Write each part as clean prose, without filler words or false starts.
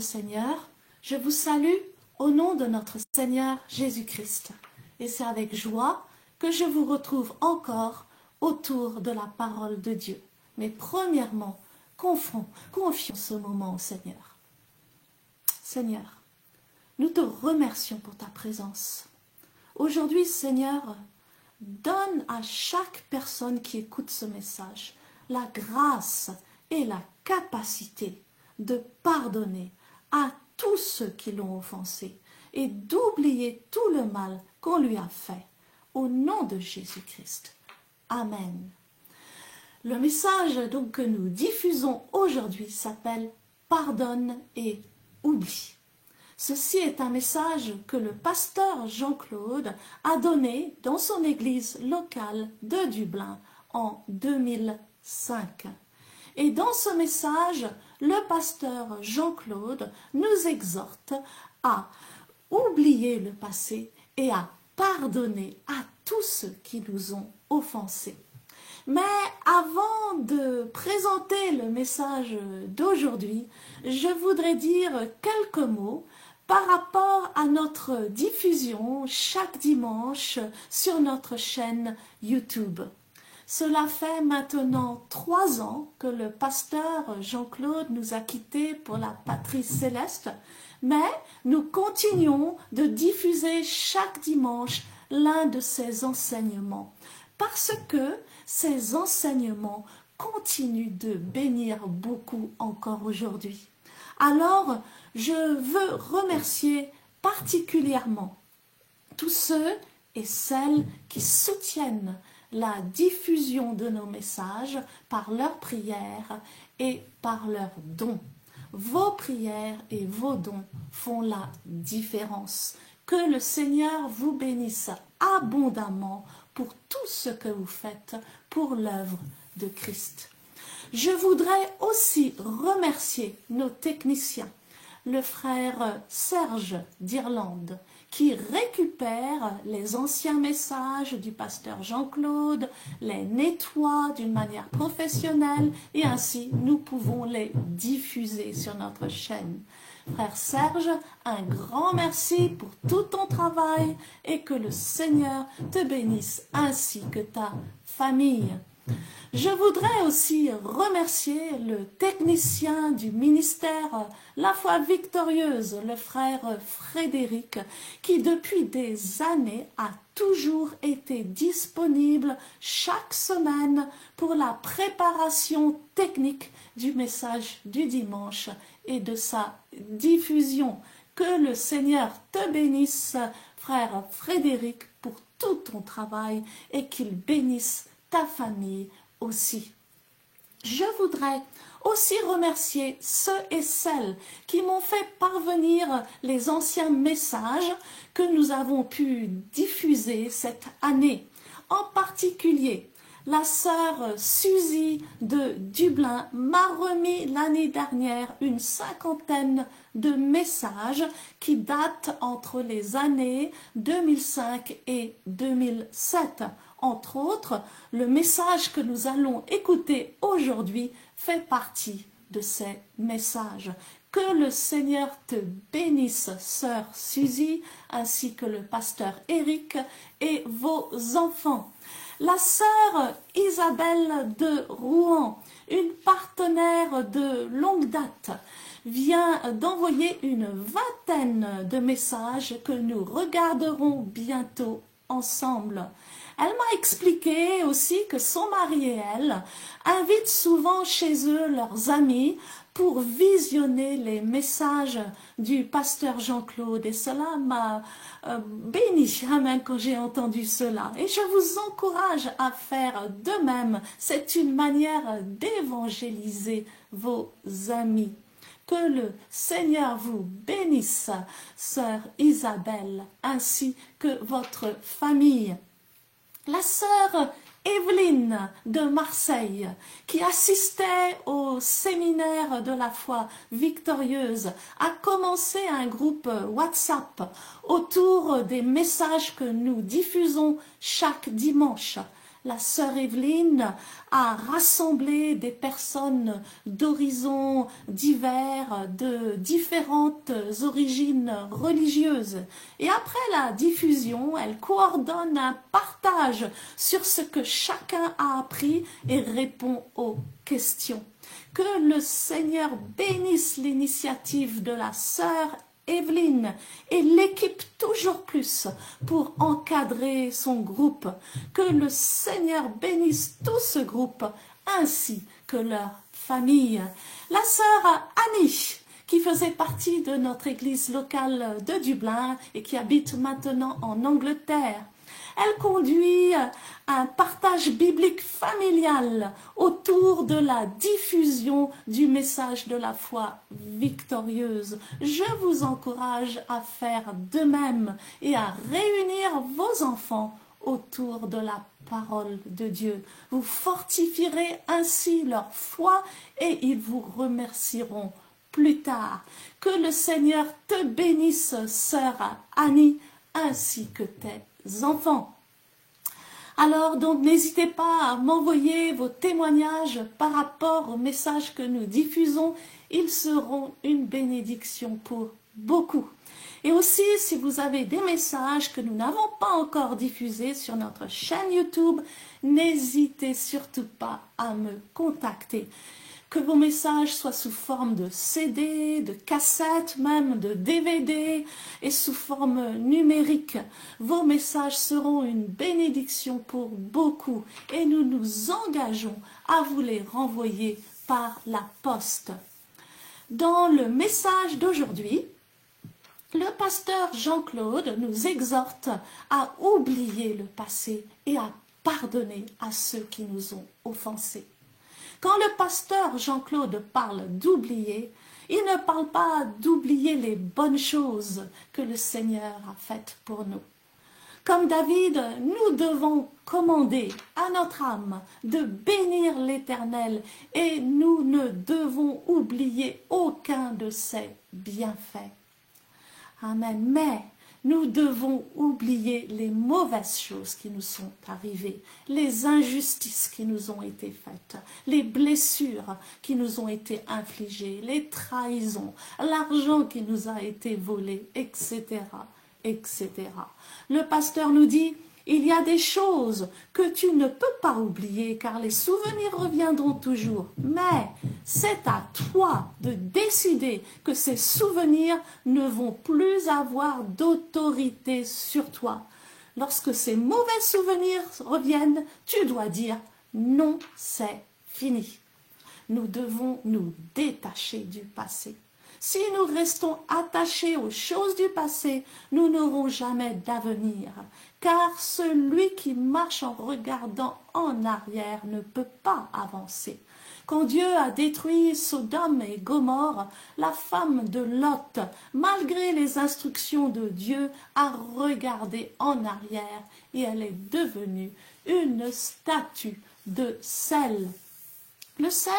Seigneur, je vous salue au nom de notre Seigneur Jésus-Christ. Et c'est avec joie que je vous retrouve encore autour de la parole de Dieu. Mais premièrement, confions ce moment au Seigneur. Seigneur, nous te remercions pour ta présence. Aujourd'hui, Seigneur, donne à chaque personne qui écoute ce message la grâce et la capacité de pardonner à tous ceux qui l'ont offensé et d'oublier tout le mal qu'on lui a fait. Au nom de Jésus-Christ. Amen. Le message donc que nous diffusons aujourd'hui s'appelle « Pardonne et oublie ». Ceci est un message que le pasteur Jean-Claude a donné dans son église locale de Dublin en 2005. Et dans ce message, le pasteur Jean-Claude nous exhorte à oublier le passé et à pardonner à tous ceux qui nous ont offensés. Mais avant de présenter le message d'aujourd'hui, je voudrais dire quelques mots par rapport à notre diffusion chaque dimanche sur notre chaîne YouTube. Cela fait maintenant 3 ans que le pasteur Jean-Claude nous a quittés pour la patrie céleste, mais nous continuons de diffuser chaque dimanche l'un de ses enseignements, parce que ces enseignements continuent de bénir beaucoup encore aujourd'hui. Alors, je veux remercier particulièrement tous ceux et celles qui soutiennent la diffusion de nos messages par leurs prières et par leurs dons. Vos prières et vos dons font la différence. Que le Seigneur vous bénisse abondamment pour tout ce que vous faites pour l'œuvre de Christ. Je voudrais aussi remercier nos techniciens, le frère Serge d'Irlande, qui récupère les anciens messages du pasteur Jean-Claude, les nettoie d'une manière professionnelle et ainsi nous pouvons les diffuser sur notre chaîne. Frère Serge, un grand merci pour tout ton travail et que le Seigneur te bénisse ainsi que ta famille. Je voudrais aussi remercier le technicien du ministère La Foi Victorieuse, le frère Frédéric, qui depuis des années a toujours été disponible chaque semaine pour la préparation technique du message du dimanche et de sa diffusion. Que le Seigneur te bénisse, frère Frédéric, pour tout ton travail et qu'il bénisse ta famille aussi. Je voudrais aussi remercier ceux et celles qui m'ont fait parvenir les anciens messages que nous avons pu diffuser cette année. En particulier, la sœur Suzy de Dublin m'a remis l'année dernière une 50aine de messages qui datent entre les années 2005 et 2007. Entre autres, le message que nous allons écouter aujourd'hui fait partie de ces messages. Que le Seigneur te bénisse, sœur Suzy, ainsi que le pasteur Éric et vos enfants. La sœur Isabelle de Rouen, une partenaire de longue date, vient d'envoyer une 20aine de messages que nous regarderons bientôt ensemble. Elle m'a expliqué aussi que son mari et elle invitent souvent chez eux leurs amis pour visionner les messages du pasteur Jean-Claude. Et cela m'a béni, amen, quand j'ai entendu cela. Et je vous encourage à faire de même. C'est une manière d'évangéliser vos amis. Que le Seigneur vous bénisse, sœur Isabelle, ainsi que votre famille. La sœur Evelyne de Marseille, qui assistait au séminaire de la foi victorieuse, a commencé un groupe WhatsApp autour des messages que nous diffusons chaque dimanche. la sœur Evelyne a rassemblé des personnes d'horizons divers, de différentes origines religieuses. Et après la diffusion, elle coordonne un partage sur ce que chacun a appris et répond aux questions. Que le Seigneur bénisse l'initiative de la sœur Evelyne et l'équipe toujours plus pour encadrer son groupe. Que le Seigneur bénisse tout ce groupe ainsi que leur famille. La sœur Annie, qui faisait partie de notre église locale de Dublin et qui habite maintenant en Angleterre. Elle conduit un partage biblique familial autour de la diffusion du message de la foi victorieuse. Je vous encourage à faire de même et à réunir vos enfants autour de la parole de Dieu. Vous fortifierez ainsi leur foi et ils vous remercieront plus tard. Que le Seigneur te bénisse, sœur Annie, ainsi que tes enfants. Alors, donc, n'hésitez pas à m'envoyer vos témoignages par rapport aux messages que nous diffusons. Ils seront une bénédiction pour beaucoup. Et aussi, si vous avez des messages que nous n'avons pas encore diffusés sur notre chaîne YouTube, n'hésitez surtout pas à me contacter. Que vos messages soient sous forme de CD, de cassettes, même de DVD et sous forme numérique. Vos messages seront une bénédiction pour beaucoup et nous nous engageons à vous les renvoyer par la poste. Dans le message d'aujourd'hui, le pasteur Jean-Claude nous exhorte à oublier le passé et à pardonner à ceux qui nous ont offensés. Quand le pasteur Jean-Claude parle d'oublier, il ne parle pas d'oublier les bonnes choses que le Seigneur a faites pour nous. Comme David, nous devons commander à notre âme de bénir l'Éternel et nous ne devons oublier aucun de ses bienfaits. Amen. Mais nous devons oublier les mauvaises choses qui nous sont arrivées, les injustices qui nous ont été faites, les blessures qui nous ont été infligées, les trahisons, l'argent qui nous a été volé, etc., etc. Le pasteur nous dit, il y a des choses que tu ne peux pas oublier car les souvenirs reviendront toujours. Mais c'est à toi de décider que ces souvenirs ne vont plus avoir d'autorité sur toi. Lorsque ces mauvais souvenirs reviennent, tu dois dire non, c'est fini. Nous devons nous détacher du passé. Si nous restons attachés aux choses du passé, nous n'aurons jamais d'avenir, car celui qui marche en regardant en arrière ne peut pas avancer. Quand Dieu a détruit Sodome et Gomorrhe, la femme de Lot, malgré les instructions de Dieu, a regardé en arrière et elle est devenue une statue de sel. Le sel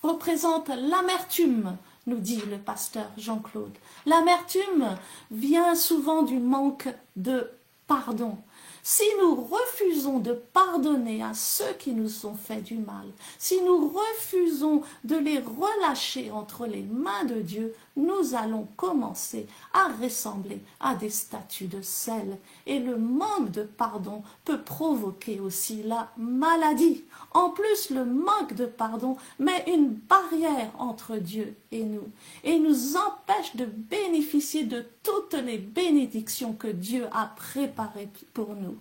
représente l'amertume, nous dit le pasteur Jean-Claude. L'amertume vient souvent du manque de pardon. Si nous refusons de pardonner à ceux qui nous ont fait du mal, si nous refusons de les relâcher entre les mains de Dieu, nous allons commencer à ressembler à des statues de sel. Et le manque de pardon peut provoquer aussi la maladie. En plus, le manque de pardon met une barrière entre Dieu et nous empêche de bénéficier de toutes les bénédictions que Dieu a préparées pour nous.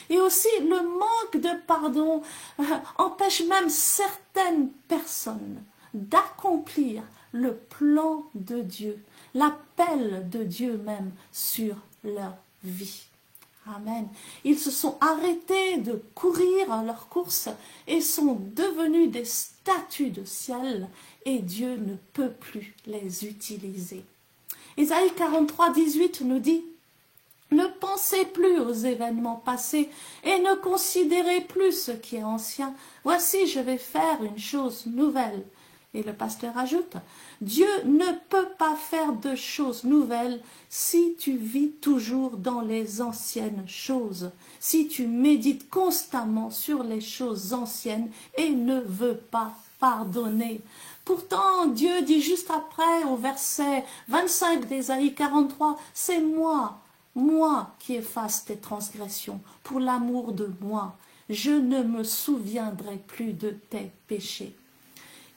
Et aussi, le manque de pardon empêche même certaines personnes d'accomplir le plan de Dieu, l'appel de Dieu même sur leur vie. Amen. Ils se sont arrêtés de courir leur course et sont devenus des statues de ciel et Dieu ne peut plus les utiliser. Isaïe 43, 18 nous dit « Ne pensez plus aux événements passés et ne considérez plus ce qui est ancien. Voici, je vais faire une chose nouvelle. Et le pasteur ajoute, Dieu ne peut pas faire de choses nouvelles si tu vis toujours dans les anciennes choses, si tu médites constamment sur les choses anciennes et ne veux pas pardonner. Pourtant, Dieu dit juste après, au verset 25 d'Ésaïe 43, c'est moi qui efface tes transgressions, pour l'amour de moi. Je ne me souviendrai plus de tes péchés.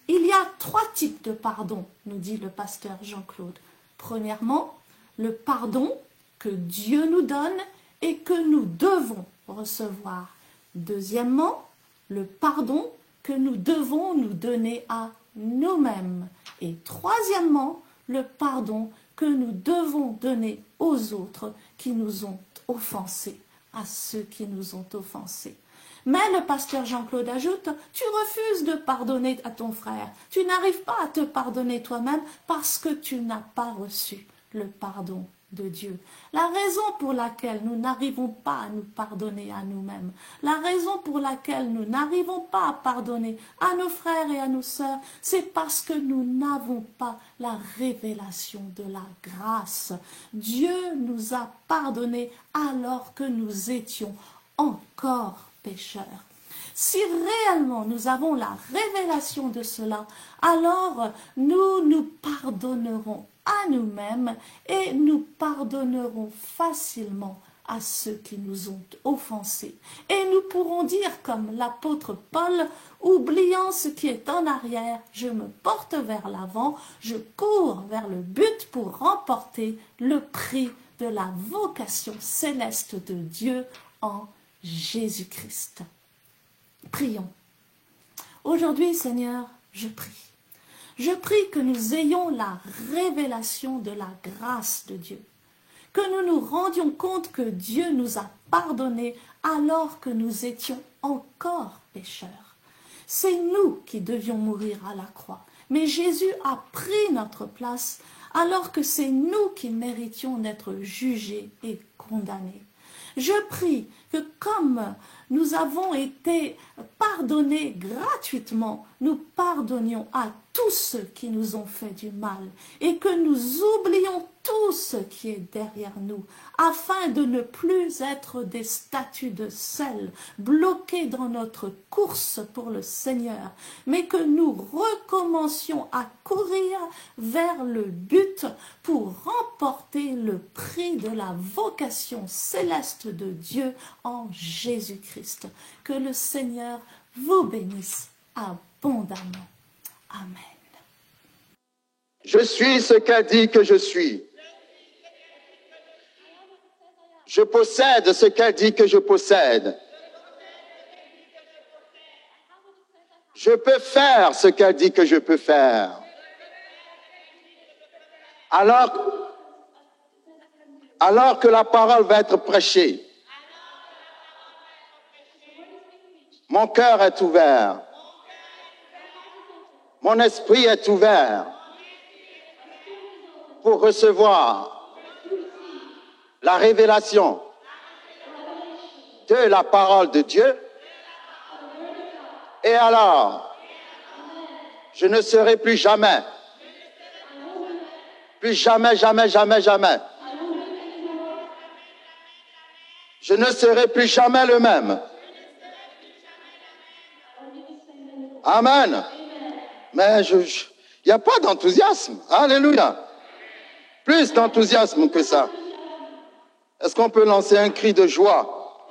Il y a 3 types de pardon, nous dit le pasteur Jean-Claude. Premièrement, le pardon que Dieu nous donne et que nous devons recevoir. Deuxièmement, le pardon que nous devons nous donner à nous-mêmes. Et troisièmement, le pardon que nous devons donner aux autres qui nous ont offensés, à ceux qui nous ont offensés. Mais le pasteur Jean-Claude ajoute, tu refuses de pardonner à ton frère. Tu n'arrives pas à te pardonner toi-même parce que tu n'as pas reçu le pardon de Dieu. La raison pour laquelle nous n'arrivons pas à nous pardonner à nous-mêmes, la raison pour laquelle nous n'arrivons pas à pardonner à nos frères et à nos sœurs, c'est parce que nous n'avons pas la révélation de la grâce. Dieu nous a pardonné alors que nous étions encore pécheurs. Si réellement nous avons la révélation de cela, alors nous nous pardonnerons à nous-mêmes et nous pardonnerons facilement à ceux qui nous ont offensés. Et nous pourrons dire comme l'apôtre Paul, oubliant ce qui est en arrière, je me porte vers l'avant, je cours vers le but pour remporter le prix de la vocation céleste de Dieu en Jésus-Christ. Prions. Aujourd'hui, Seigneur, je prie. Je prie que nous ayons la révélation de la grâce de Dieu, que nous nous rendions compte que Dieu nous a pardonnés alors que nous étions encore pécheurs. C'est nous qui devions mourir à la croix, mais Jésus a pris notre place alors que c'est nous qui méritions d'être jugés et condamnés. Je prie que comme nous avons été pardonnés gratuitement, nous pardonnions à tous ceux qui nous ont fait du mal et que nous oublions tout ce qui est derrière nous, afin de ne plus être des statues de sel bloquées dans notre course pour le Seigneur, mais que nous recommencions à courir vers le but pour remporter le prix de la vocation céleste de Dieu en Jésus-Christ. Que le Seigneur vous bénisse abondamment. Amen. Je suis ce qu'a dit que je suis. Je possède ce qu'elle dit que je possède. Je peux faire ce qu'elle dit que je peux faire. Alors que la parole va être prêchée, mon cœur est ouvert. Mon esprit est ouvert pour recevoir la révélation de la parole de Dieu. Et alors, je ne serai plus jamais, jamais. Je ne serai plus jamais le même. Amen. Mais il n'y a pas d'enthousiasme. Alléluia. Plus d'enthousiasme que ça. Est-ce qu'on peut lancer un cri de joie?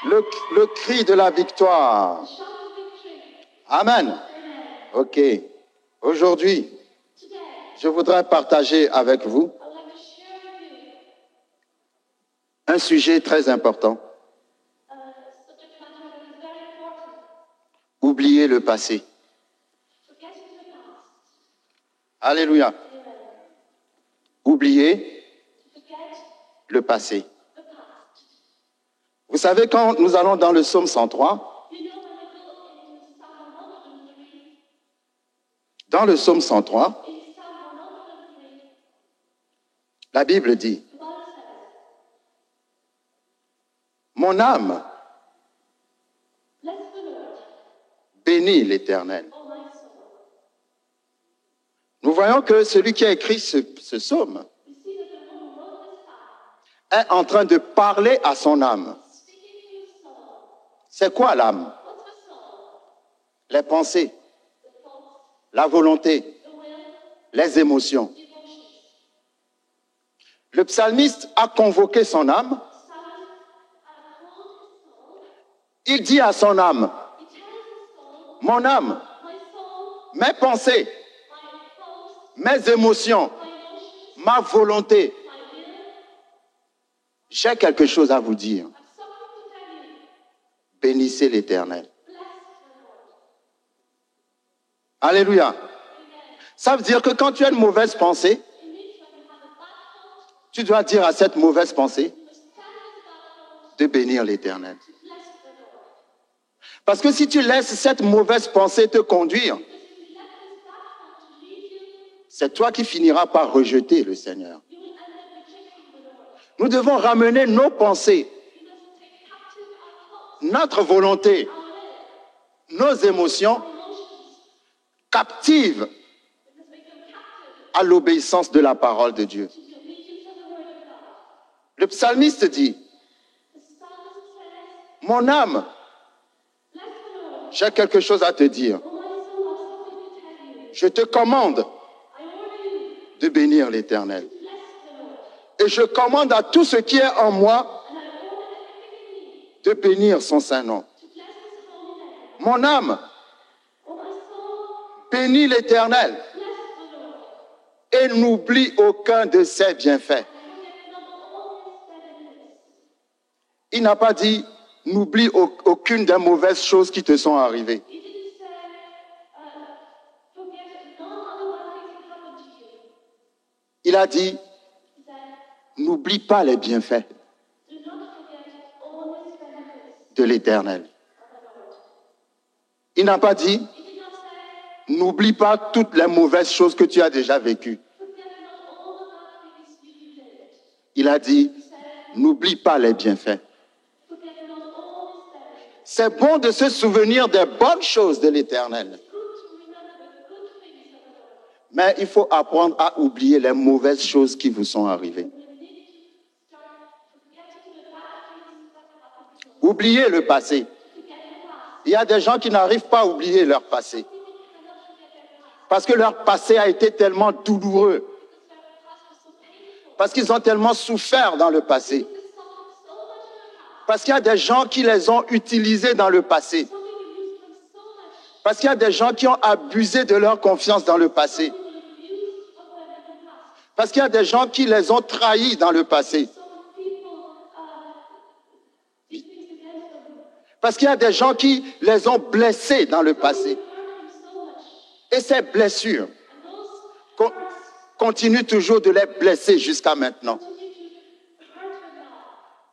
Le cri de la victoire. Amen. Ok. Aujourd'hui, je voudrais partager avec vous un sujet très important. Oublier le passé. Alléluia. Oublier le passé. Vous savez, quand nous allons dans le psaume 103, dans le psaume 103, la Bible dit, mon âme bénis l'Éternel. Nous voyons que celui qui a écrit ce psaume est en train de parler à son âme. C'est quoi l'âme? Les pensées, la volonté, les émotions. Le psalmiste a convoqué son âme. Il dit à son âme, mon âme, mes pensées, mes émotions, ma volonté, j'ai quelque chose à vous dire. Bénissez l'Éternel. Alléluia. Ça veut dire que quand tu as une mauvaise pensée, tu dois dire à cette mauvaise pensée de bénir l'Éternel. Parce que si tu laisses cette mauvaise pensée te conduire, c'est toi qui finiras par rejeter le Seigneur. Nous devons ramener nos pensées, notre volonté, nos émotions captives à l'obéissance de la parole de Dieu. Le psalmiste dit, mon âme, j'ai quelque chose à te dire. Je te commande de bénir l'Éternel. Et je commande à tout ce qui est en moi de bénir son saint nom. Mon âme, bénis l'Éternel et n'oublie aucun de ses bienfaits. Il n'a pas dit, n'oublie aucune des mauvaises choses qui te sont arrivées. Il a dit, n'oublie pas les bienfaits de l'Éternel. Il n'a pas dit, n'oublie pas toutes les mauvaises choses que tu as déjà vécues. Il a dit, n'oublie pas les bienfaits. C'est bon de se souvenir des bonnes choses de l'Éternel. Mais il faut apprendre à oublier les mauvaises choses qui vous sont arrivées. Oubliez le passé. Il y a des gens qui n'arrivent pas à oublier leur passé. Parce que leur passé a été tellement douloureux. Parce qu'ils ont tellement souffert dans le passé. Parce qu'il y a des gens qui les ont utilisés dans le passé. Parce qu'il y a des gens qui ont abusé de leur confiance dans le passé. Parce qu'il y a des gens qui les ont trahis dans le passé. Parce qu'il y a des gens qui les ont blessés dans le passé. Et ces blessures continuent toujours de les blesser jusqu'à maintenant.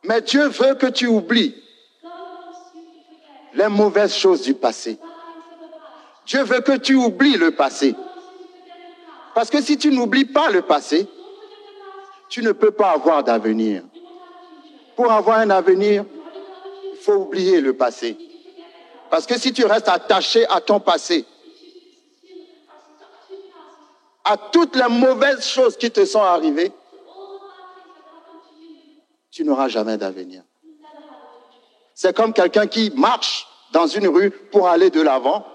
Mais Dieu veut que tu oublies les mauvaises choses du passé. Dieu veut que tu oublies le passé. Parce que si tu n'oublies pas le passé, tu ne peux pas avoir d'avenir. Pour avoir un avenir, il faut oublier le passé. Parce que si tu restes attaché à ton passé, à toutes les mauvaises choses qui te sont arrivées, tu n'auras jamais d'avenir. C'est comme quelqu'un qui marche dans une rue pour aller de l'avant,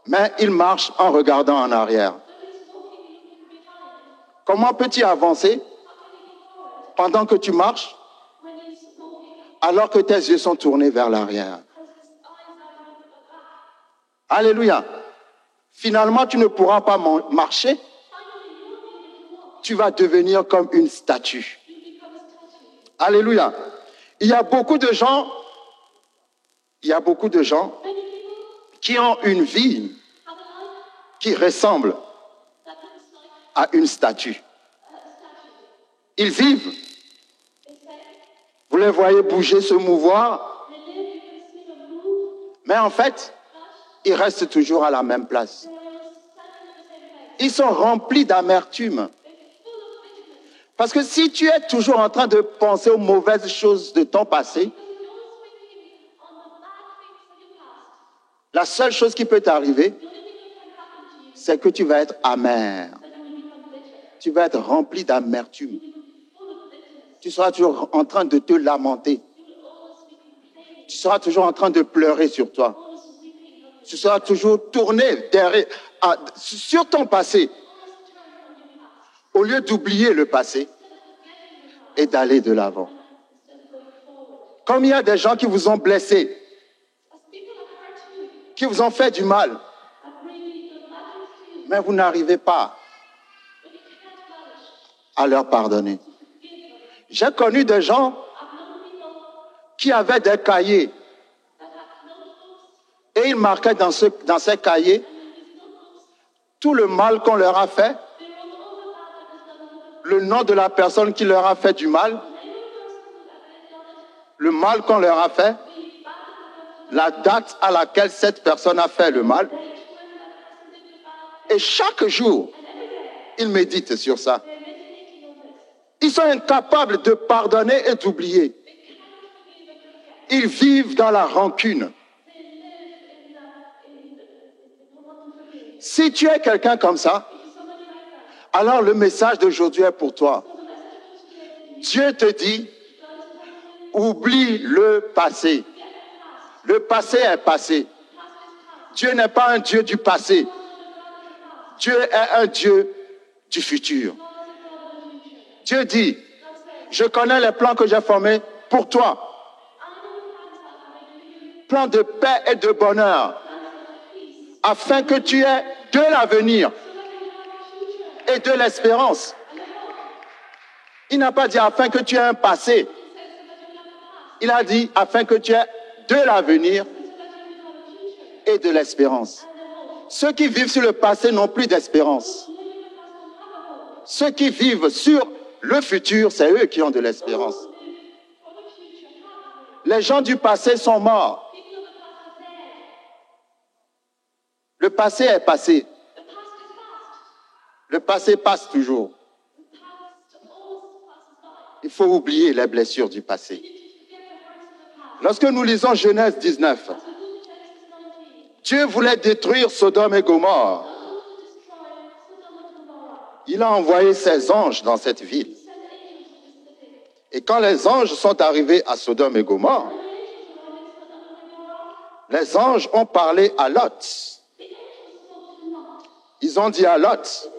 mais il marche en regardant en arrière. Comment peux-tu avancer pendant que tu marches alors que tes yeux sont tournés vers l'arrière? Alléluia. Finalement, tu ne pourras pas marcher. Tu vas devenir comme une statue. Alléluia. Il y a beaucoup de gens qui ont une vie qui ressemble à une statue. Ils vivent. Vous les voyez bouger, se mouvoir. Mais en fait, ils restent toujours à la même place. Ils sont remplis d'amertume. Parce que si tu es toujours en train de penser aux mauvaises choses de ton passé, La seule chose qui peut t'arriver, c'est que tu vas être amer. Tu vas être rempli d'amertume. Tu seras toujours en train de te lamenter. Tu seras toujours en train de pleurer sur toi. Tu seras toujours tourné derrière, sur ton passé. Au lieu d'oublier le passé et d'aller de l'avant. Comme il y a des gens qui vous ont blessé, qui vous ont fait du mal, mais vous n'arrivez pas à leur pardonner. J'ai connu des gens qui avaient des cahiers et ils marquaient dans ces cahiers tout le mal qu'on leur a fait, le nom de la personne qui leur a fait du mal, le mal qu'on leur a fait, la date à laquelle cette personne a fait le mal. Et chaque jour, ils méditent sur ça. Ils sont incapables de pardonner et d'oublier. Ils vivent dans la rancune. Si tu es quelqu'un comme ça, alors le message d'aujourd'hui est pour toi. Dieu te dit, oublie le passé. Le passé est passé. Dieu n'est pas un Dieu du passé. Dieu est un Dieu du futur. Dieu dit, je connais les plans que j'ai formés pour toi. Plans de paix et de bonheur, afin que tu aies de l'avenir et de l'espérance. Il n'a pas dit afin que tu aies un passé. Il a dit afin que tu aies de l'avenir et de l'espérance. Ceux qui vivent sur le passé n'ont plus d'espérance. Ceux qui vivent sur le futur, c'est eux qui ont de l'espérance. Les gens du passé sont morts. Le passé est passé. Le passé passe toujours. Il faut oublier les blessures du passé. Lorsque nous lisons Genèse 19, Dieu voulait détruire Sodome et Gomorrhe. Il a envoyé ses anges dans cette ville. Et quand les anges sont arrivés à Sodome et Gomorrhe, les anges ont parlé à Lot. Ils ont dit à Lot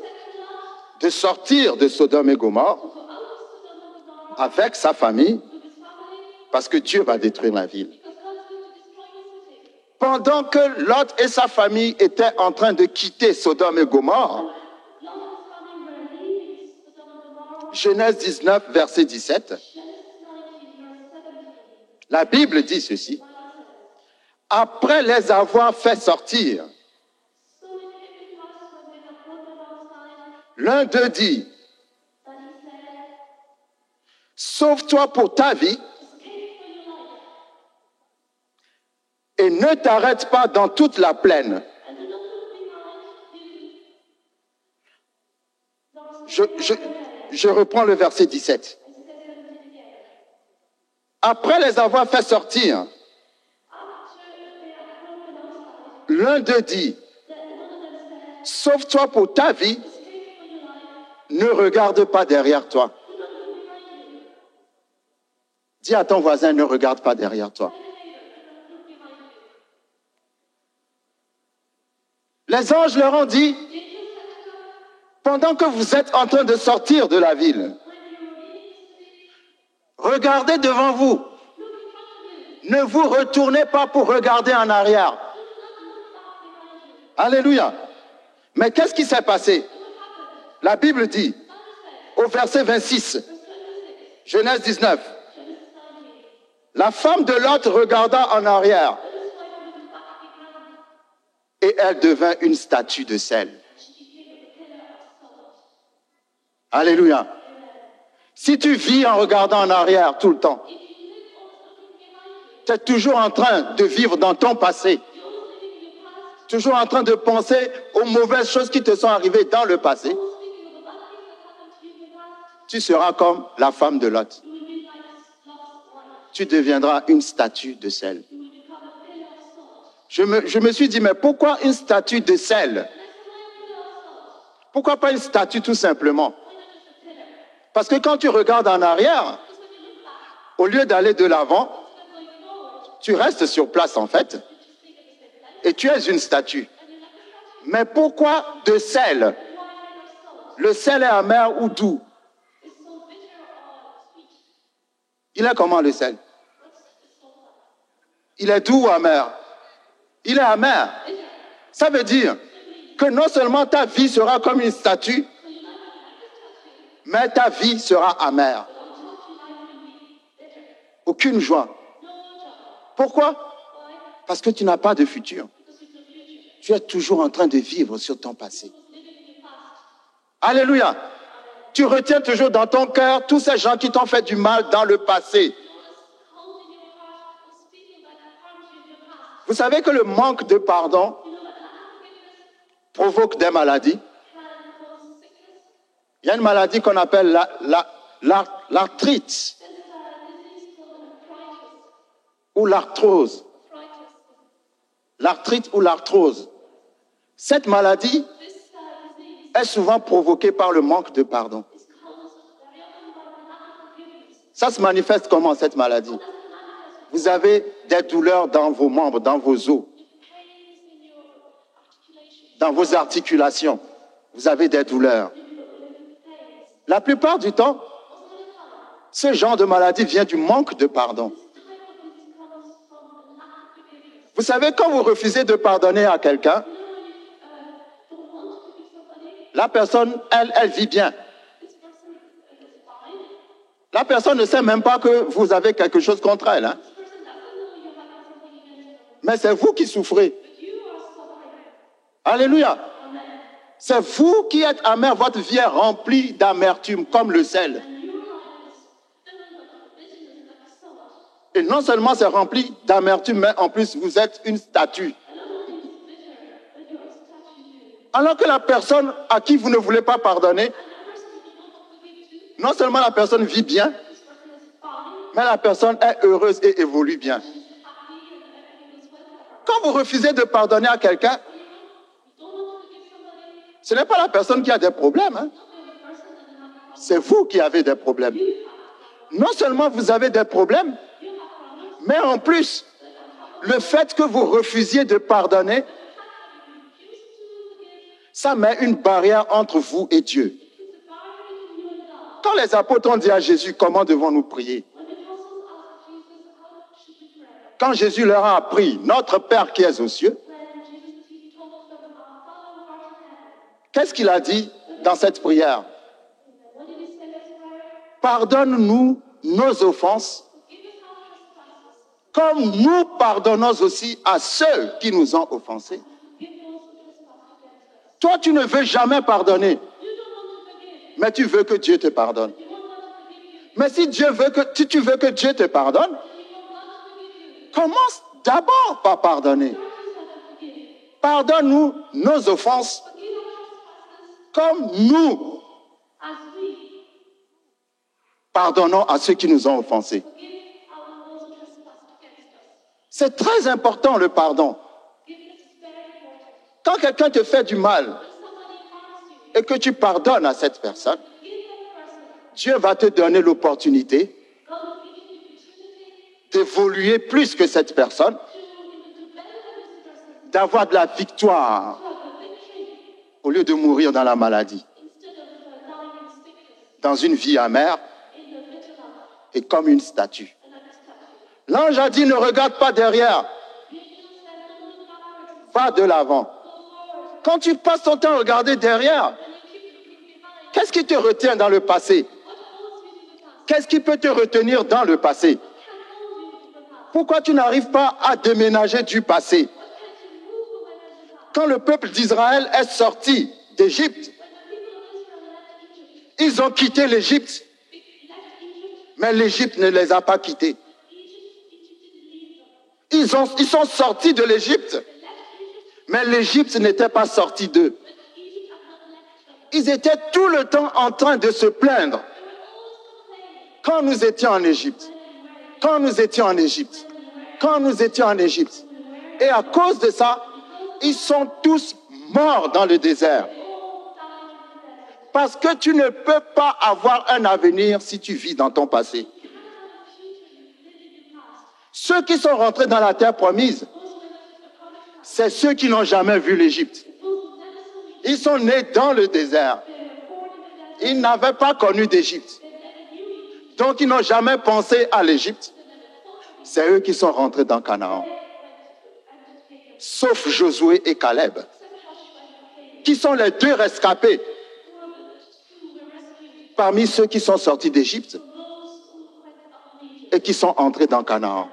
de sortir de Sodome et Gomorrhe avec sa famille parce que Dieu va détruire la ville. Pendant que Lot et sa famille étaient en train de quitter Sodome et Gomorrhe, Genèse 19, verset 17, la Bible dit ceci. Après les avoir fait sortir, l'un d'eux dit, sauve-toi pour ta vie et ne t'arrête pas dans toute la plaine. Je reprends le verset 17. Après les avoir fait sortir, l'un d'eux dit, sauve-toi pour ta vie, ne regarde pas derrière toi. Dis à ton voisin, ne regarde pas derrière toi. Les anges leur ont dit, pendant que vous êtes en train de sortir de la ville, regardez devant vous. Ne vous retournez pas pour regarder en arrière. Alléluia. Mais qu'est-ce qui s'est passé? La Bible dit, au verset 26, Genèse 19, la femme de Lot regarda en arrière et elle devint une statue de sel. Alléluia. Si tu vis en regardant en arrière tout le temps, tu es toujours en train de vivre dans ton passé, toujours en train de penser aux mauvaises choses qui te sont arrivées dans le passé, tu seras comme la femme de Lot. Tu deviendras une statue de sel. je me suis dit, mais pourquoi une statue de sel? Pourquoi pas une statue tout simplement? Parce que quand tu regardes en arrière, au lieu d'aller de l'avant, tu restes sur place en fait, et tu es une statue. Mais pourquoi de sel? Le sel est amer ou doux? Il est comment le sel? Il est doux ou amer? Il est amer. Ça veut dire que non seulement ta vie sera comme une statue, mais ta vie sera amère. Aucune joie. Pourquoi? Parce que tu n'as pas de futur. Tu es toujours en train de vivre sur ton passé. Alléluia. Tu retiens toujours dans ton cœur tous ces gens qui t'ont fait du mal dans le passé. Vous savez que le manque de pardon provoque des maladies. Il y a une maladie qu'on appelle l'arthrite ou l'arthrose. L'arthrite ou l'arthrose. Cette maladie est souvent provoquée par le manque de pardon. Ça se manifeste comment, cette maladie? Vous avez des douleurs dans vos membres, dans vos os, dans vos articulations. Vous avez des douleurs. La plupart du temps, ce genre de maladie vient du manque de pardon. Vous savez, quand vous refusez de pardonner à quelqu'un, la personne, elle vit bien. La personne ne sait même pas que vous avez quelque chose contre elle. Hein? Mais c'est vous qui souffrez. Alléluia. C'est vous qui êtes amer. Votre vie est remplie d'amertume, comme le sel. Et non seulement c'est rempli d'amertume, mais en plus vous êtes une statue. Alors que la personne à qui vous ne voulez pas pardonner, non seulement la personne vit bien, mais la personne est heureuse et évolue bien. Quand vous refusez de pardonner à quelqu'un, ce n'est pas la personne qui a des problèmes. Hein? C'est vous qui avez des problèmes. Non seulement vous avez des problèmes, mais en plus, le fait que vous refusiez de pardonner, ça met une barrière entre vous et Dieu. Quand les apôtres ont dit à Jésus, comment devons-nous prier? Quand Jésus leur a appris, notre Père qui es aux cieux, qu'est-ce qu'il a dit dans cette prière? Pardonne-nous nos offenses, comme nous pardonnons aussi à ceux qui nous ont offensés. Toi, tu ne veux jamais pardonner, mais tu veux que Dieu te pardonne. Mais si tu veux que Dieu te pardonne, commence d'abord par pardonner. Pardonne-nous nos offenses, comme nous pardonnons à ceux qui nous ont offensés. C'est très important le pardon. Quand quelqu'un te fait du mal et que tu pardonnes à cette personne, Dieu va te donner l'opportunité d'évoluer plus que cette personne, d'avoir de la victoire au lieu de mourir dans la maladie, dans une vie amère et comme une statue. L'ange a dit, ne regarde pas derrière, va de l'avant. Quand tu passes ton temps à regarder derrière, qu'est-ce qui te retient dans le passé? Qu'est-ce qui peut te retenir dans le passé? Pourquoi tu n'arrives pas à déménager du passé? Quand le peuple d'Israël est sorti d'Égypte, ils ont quitté l'Égypte, mais l'Égypte ne les a pas quittés. Ils sont sortis de l'Égypte, mais l'Égypte n'était pas sortie d'eux. Ils étaient tout le temps en train de se plaindre. Quand nous étions en Égypte, quand nous étions en Égypte, quand nous étions en Égypte, Et à cause de ça, ils sont tous morts dans le désert. Parce que tu ne peux pas avoir un avenir si tu vis dans ton passé. Ceux qui sont rentrés dans la terre promise, c'est ceux qui n'ont jamais vu l'Égypte. Ils sont nés dans le désert. Ils n'avaient pas connu d'Égypte. Donc ils n'ont jamais pensé à l'Égypte. C'est eux qui sont rentrés dans Canaan. Sauf Josué et Caleb, qui sont les deux rescapés parmi ceux qui sont sortis d'Égypte et qui sont entrés dans Canaan.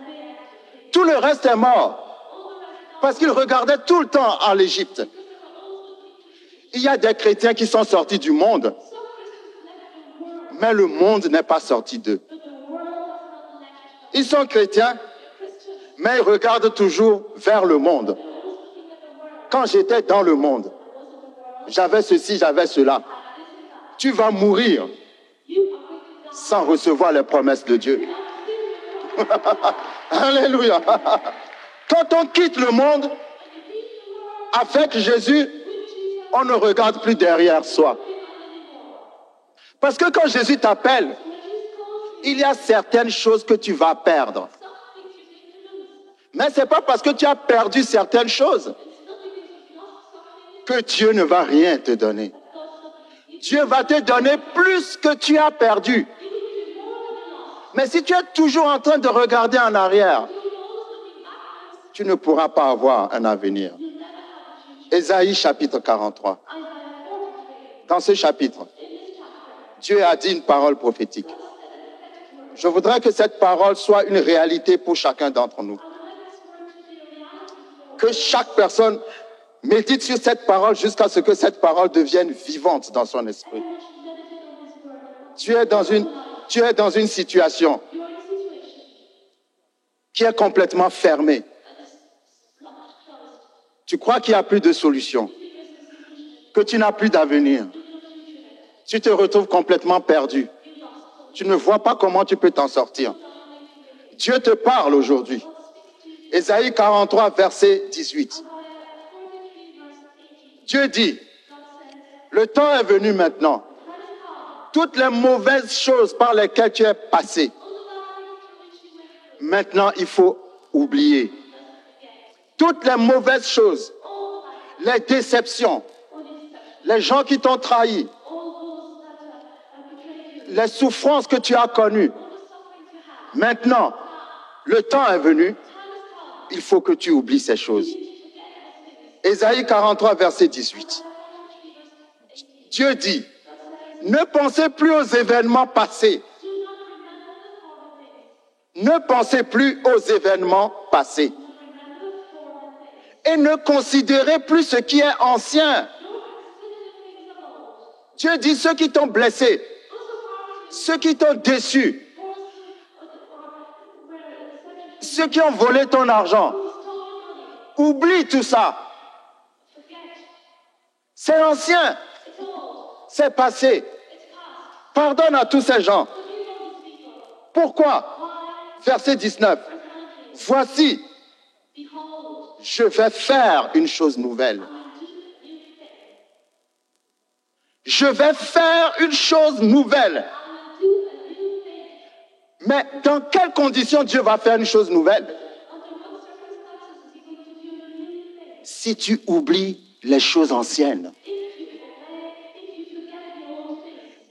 Tout le reste est mort parce qu'ils regardaient tout le temps à l'Égypte. Il y a des chrétiens qui sont sortis du monde, mais le monde n'est pas sorti d'eux. Ils sont chrétiens, mais ils regardent toujours vers le monde. Quand j'étais dans le monde, j'avais ceci, j'avais cela. Tu vas mourir sans recevoir les promesses de Dieu. Alléluia. Quand on quitte le monde, avec Jésus, on ne regarde plus derrière soi. Parce que quand Jésus t'appelle, il y a certaines choses que tu vas perdre. Mais ce n'est pas parce que tu as perdu certaines choses que Dieu ne va rien te donner. Dieu va te donner plus que tu as perdu. Mais si tu es toujours en train de regarder en arrière, tu ne pourras pas avoir un avenir. Ésaïe chapitre 43. Dans ce chapitre, Dieu a dit une parole prophétique. Je voudrais que cette parole soit une réalité pour chacun d'entre nous. Que chaque personne médite sur cette parole jusqu'à ce que cette parole devienne vivante dans son esprit. Tu es dans une situation qui est complètement fermée. Tu crois qu'il n'y a plus de solution, que tu n'as plus d'avenir. Tu te retrouves complètement perdu. Tu ne vois pas comment tu peux t'en sortir. Dieu te parle aujourd'hui. Ésaïe 43, verset 18. Dieu dit, le temps est venu maintenant. Toutes les mauvaises choses par lesquelles tu es passé, maintenant il faut oublier. Toutes les mauvaises choses, les déceptions, les gens qui t'ont trahi, les souffrances que tu as connues. Maintenant, le temps est venu, il faut que tu oublies ces choses. Ésaïe 43, verset 18. Dieu dit, ne pensez plus aux événements passés. Ne pensez plus aux événements passés. Et ne considérez plus ce qui est ancien. Dieu dit, ceux qui t'ont blessé, ceux qui t'ont déçu, ceux qui ont volé ton argent, oublie tout ça. C'est ancien, c'est passé. Pardonne à tous ces gens. Pourquoi? Verset 19. Voici, je vais faire une chose nouvelle. Je vais faire une chose nouvelle. Mais dans quelles conditions Dieu va faire une chose nouvelle? Si tu oublies les choses anciennes.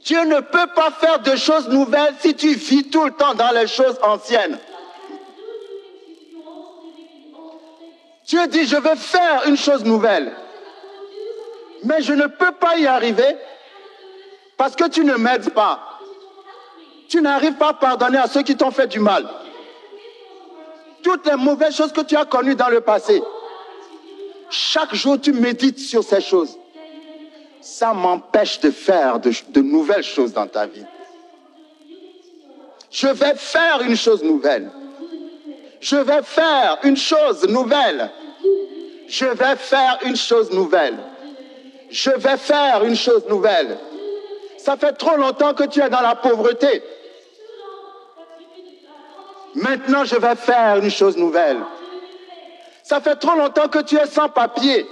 Dieu ne peut pas faire de choses nouvelles si tu vis tout le temps dans les choses anciennes. Dieu dit, je vais faire une chose nouvelle. Mais je ne peux pas y arriver parce que tu ne m'aides pas. Tu n'arrives pas à pardonner à ceux qui t'ont fait du mal. Toutes les mauvaises choses que tu as connues dans le passé. Chaque jour, tu médites sur ces choses. Ça m'empêche de faire de nouvelles choses dans ta vie. Je vais faire une chose nouvelle. Je vais faire une chose nouvelle. Je vais faire une chose nouvelle. Je vais faire une chose nouvelle. Ça fait trop longtemps que tu es dans la pauvreté. Maintenant, je vais faire une chose nouvelle. Ça fait trop longtemps que tu es sans papier.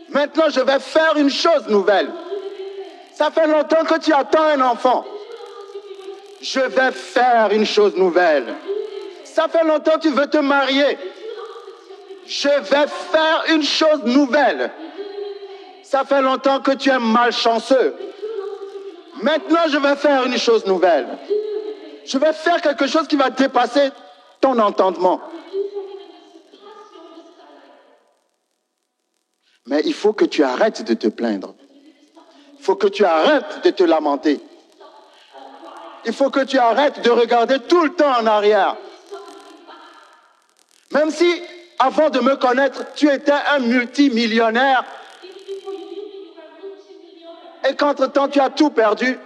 Maintenant, je vais faire une chose nouvelle. Ça fait longtemps que tu attends un enfant. Je vais faire une chose nouvelle. Ça fait longtemps que tu veux te marier. Je vais faire une chose nouvelle. Ça fait longtemps que tu es malchanceux. Maintenant, je vais faire une chose nouvelle. Je vais faire quelque chose qui va dépasser ton entendement. Mais il faut que tu arrêtes de te plaindre. Il faut que tu arrêtes de te lamenter. Il faut que tu arrêtes de regarder tout le temps en arrière. Même si, avant de me connaître, tu étais un multimillionnaire et qu'entre-temps tu as tout perdu,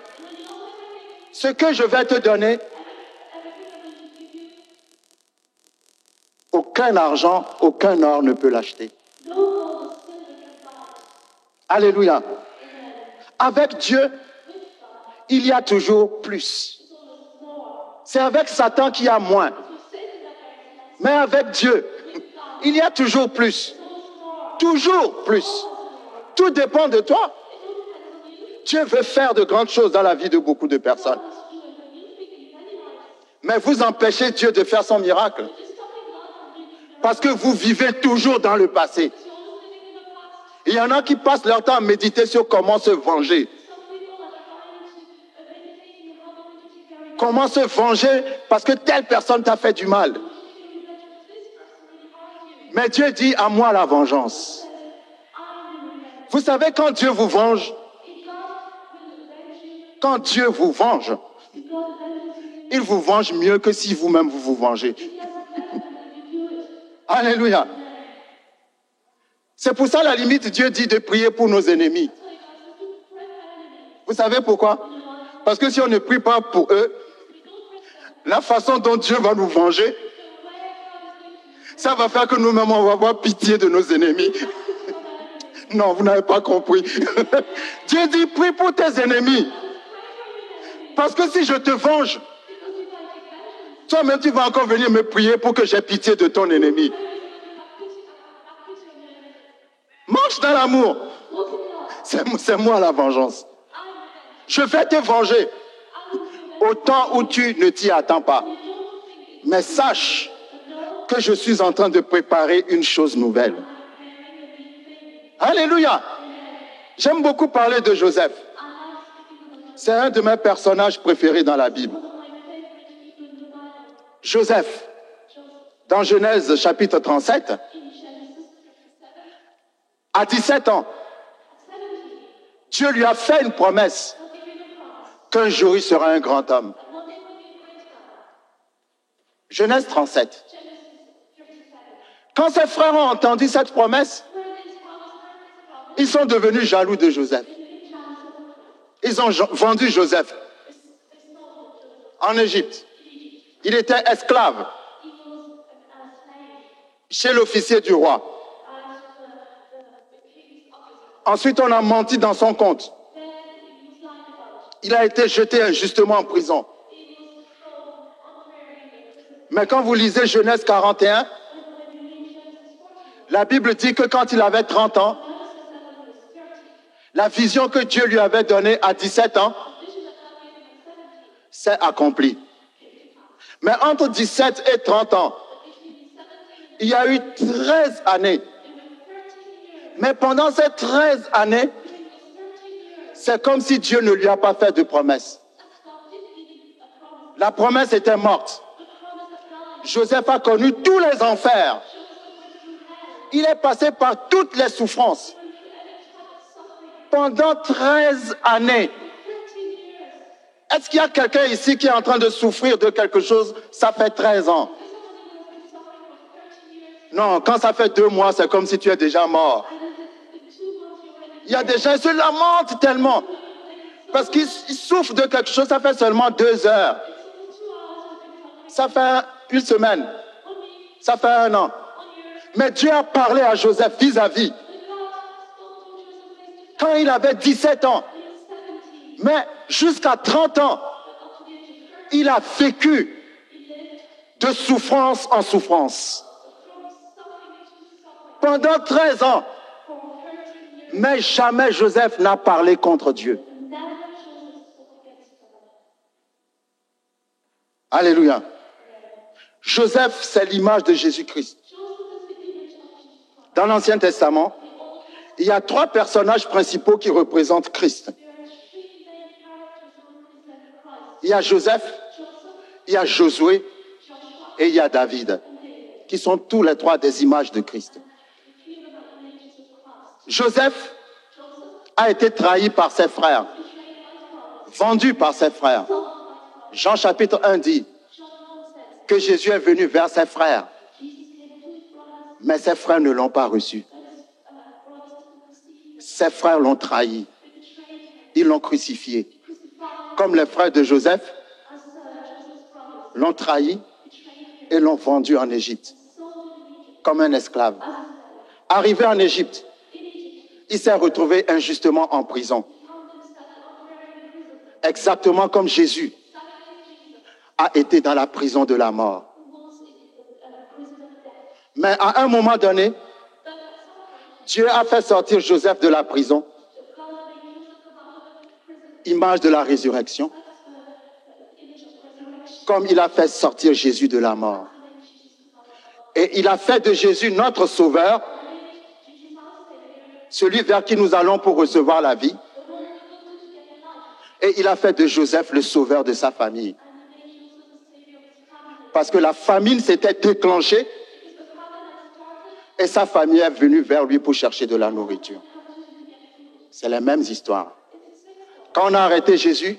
ce que je vais te donner, aucun argent, aucun or ne peut l'acheter. Alléluia. Avec Dieu, il y a toujours plus. C'est avec Satan qu'il y a moins. Mais avec Dieu, il y a toujours plus. Toujours plus. Tout dépend de toi. Dieu veut faire de grandes choses dans la vie de beaucoup de personnes. Mais vous empêchez Dieu de faire son miracle. Parce que vous vivez toujours dans le passé. Il y en a qui passent leur temps à méditer sur comment se venger. Comment se venger parce que telle personne t'a fait du mal. Mais Dieu dit, à moi la vengeance. Vous savez, quand Dieu vous venge, il vous venge mieux que si vous-même vous vous vengez. Alléluia. C'est pour ça, à la limite, Dieu dit de prier pour nos ennemis. Vous savez pourquoi? Parce que si on ne prie pas pour eux, la façon dont Dieu va nous venger, ça va faire que nous-mêmes, on va avoir pitié de nos ennemis. Non, vous n'avez pas compris. Dieu dit, prie pour tes ennemis. Parce que si je te venge, toi-même, tu vas encore venir me prier pour que j'aie pitié de ton ennemi. Marche dans l'amour. C'est moi la vengeance. Je vais te venger au temps où tu ne t'y attends pas. Mais sache que je suis en train de préparer une chose nouvelle. Alléluia. J'aime beaucoup parler de Joseph. C'est un de mes personnages préférés dans la Bible. Joseph, dans Genèse chapitre 37, à 17 ans, Dieu lui a fait une promesse qu'un jour il sera un grand homme. Genèse 37. Quand ses frères ont entendu cette promesse, ils sont devenus jaloux de Joseph. Ils ont vendu Joseph en Égypte. Il était esclave chez l'officier du roi. Ensuite, on a menti dans son compte. Il a été jeté injustement en prison. Mais quand vous lisez Genèse 41, la Bible dit que quand il avait 30 ans, la vision que Dieu lui avait donnée à 17 ans s'est accomplie. Mais entre 17 et 30 ans, il y a eu 13 années. Mais pendant ces 13 années, c'est comme si Dieu ne lui a pas fait de promesse. La promesse était morte. Joseph a connu tous les enfers. Il est passé par toutes les souffrances. Pendant 13 années. Est-ce qu'il y a quelqu'un ici qui est en train de souffrir de quelque chose? Ça fait 13 ans. Non, quand ça fait 2 mois, c'est comme si tu es déjà mort. Il y a des gens qui se lamentent tellement. Parce qu'ils souffrent de quelque chose, ça fait seulement 2 heures. Ça fait 1 semaine. Ça fait 1 an. Mais Dieu a parlé à Joseph vis-à-vis. Quand il avait 17 ans. Mais jusqu'à 30 ans, il a vécu de souffrance en souffrance. Pendant 13 ans. Mais jamais Joseph n'a parlé contre Dieu. Alléluia. Joseph, c'est l'image de Jésus-Christ. Dans l'Ancien Testament, il y a 3 personnages principaux qui représentent Christ. Il y a Joseph, il y a Josué et il y a David, qui sont tous les 3 des images de Christ. Joseph a été trahi par ses frères, vendu par ses frères. Jean chapitre 1 dit que Jésus est venu vers ses frères, mais ses frères ne l'ont pas reçu. Ses frères l'ont trahi. Ils l'ont crucifié. Comme les frères de Joseph l'ont trahi et l'ont vendu en Égypte comme un esclave. Arrivé en Égypte, il s'est retrouvé injustement en prison. Exactement comme Jésus a été dans la prison de la mort. Mais à un moment donné, Dieu a fait sortir Joseph de la prison, image de la résurrection, comme il a fait sortir Jésus de la mort. Et il a fait de Jésus notre sauveur, celui vers qui nous allons pour recevoir la vie. Et il a fait de Joseph le sauveur de sa famille. Parce que la famine s'était déclenchée et sa famille est venue vers lui pour chercher de la nourriture. C'est les mêmes histoires. Quand on a arrêté Jésus,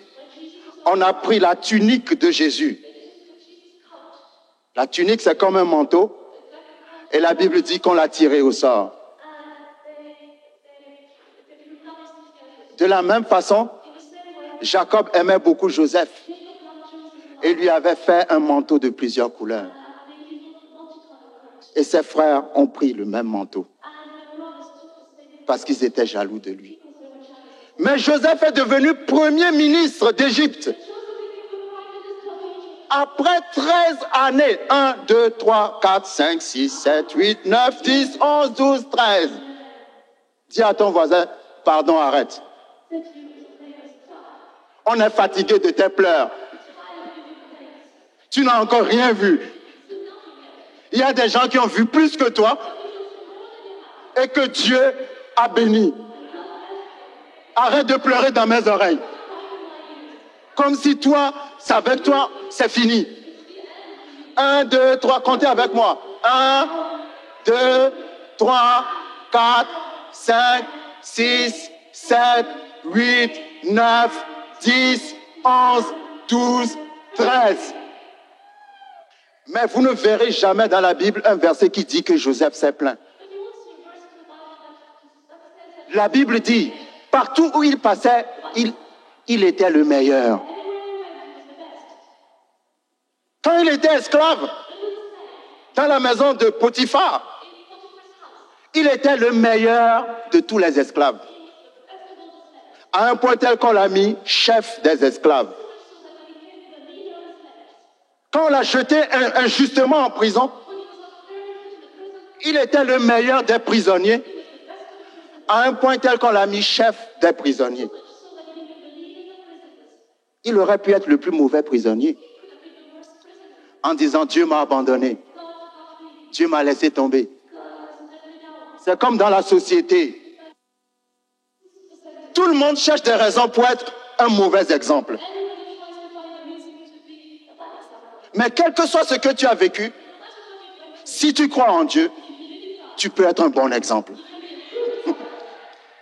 on a pris la tunique de Jésus. La tunique, c'est comme un manteau. Et la Bible dit qu'on l'a tiré au sort. De la même façon, Jacob aimait beaucoup Joseph et lui avait fait un manteau de plusieurs couleurs. Et ses frères ont pris le même manteau parce qu'ils étaient jaloux de lui. Mais Joseph est devenu premier ministre d'Égypte. Après 13 années, 1, 2, 3, 4, 5, 6, 7, 8, 9, 10, 11, 12, 13. Dis à ton voisin, pardon, arrête. On est fatigué de tes pleurs. Tu n'as encore rien vu. Il y a des gens qui ont vu plus que toi et que Dieu a béni. Arrête de pleurer dans mes oreilles. Comme si toi, c'est avec toi, c'est fini. 1, 2, 3, comptez avec moi. 1, 2, 3, 4, 5, 6, 7, 8, 9, 10, 11, 12, 13. Mais vous ne verrez jamais dans la Bible un verset qui dit que Joseph s'est plaint. La Bible dit, partout où il passait, il était le meilleur. Quand il était esclave, dans la maison de Potiphar, il était le meilleur de tous les esclaves. À un point tel qu'on l'a mis chef des esclaves. Quand on l'a jeté injustement en prison, il était le meilleur des prisonniers. À un point tel qu'on l'a mis chef des prisonniers. Il aurait pu être le plus mauvais prisonnier. En disant, Dieu m'a abandonné. Dieu m'a laissé tomber. C'est comme dans la société. Tout le monde cherche des raisons pour être un mauvais exemple. Mais quel que soit ce que tu as vécu, si tu crois en Dieu, tu peux être un bon exemple.